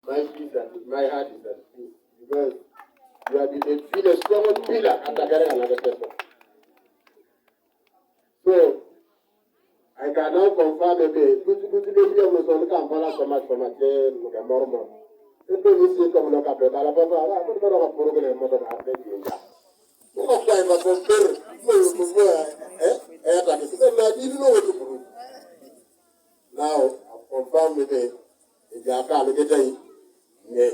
My heart is at peace because you have been a strong pillar and another person. So I can now confirm a bit. Good lady of the son can follow so much from a chain with a mormon. The police say, come look up at Alabama. I put a program of the you know, I was so fair. I didn't know what to do. Now, I confirm with it. If you can't get it, yeah.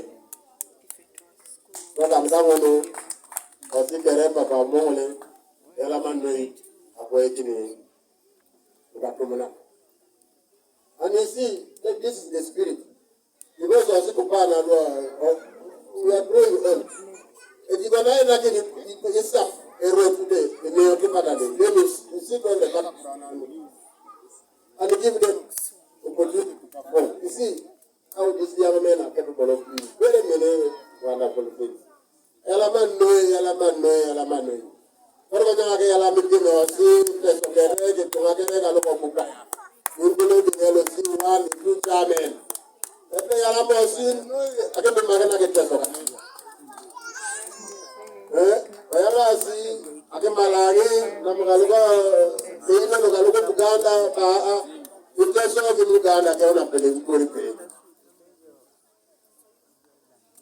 But I'm going to see the rep of our morning. Elamandri, awakening. And you see, that this is the spirit. Because of Sikupana, we are growing old. If you go to yourself, a road today, the mayor of the they will sit on the background and give them opportunity to perform. You see how these young men are capable of doing very many wonderful things. Yalaman no. What about the Yalamiki no? See, the Sokereg, the Maganaga Lokobuka. You believe in the one, two German. If they are about sin, I can be Maganaga Tesla. Whereas I can Malari, Namaga, Dina, Buganda, the Tesla of Uganda, cannot believe Kuripe.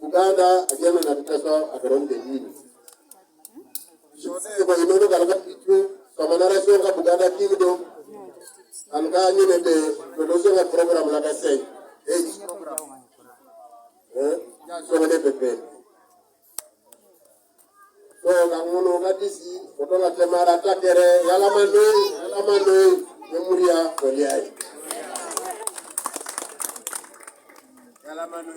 Uganda, again, and the Tesla at the wrong day. So, you know, the Samanara Soka Buganda Kingdom, and Gani, the Rosa program, like I said, so many people. So, I'm going to see Otola Temara Takere, Yalamano, Memoria, Oliai. Yalamano,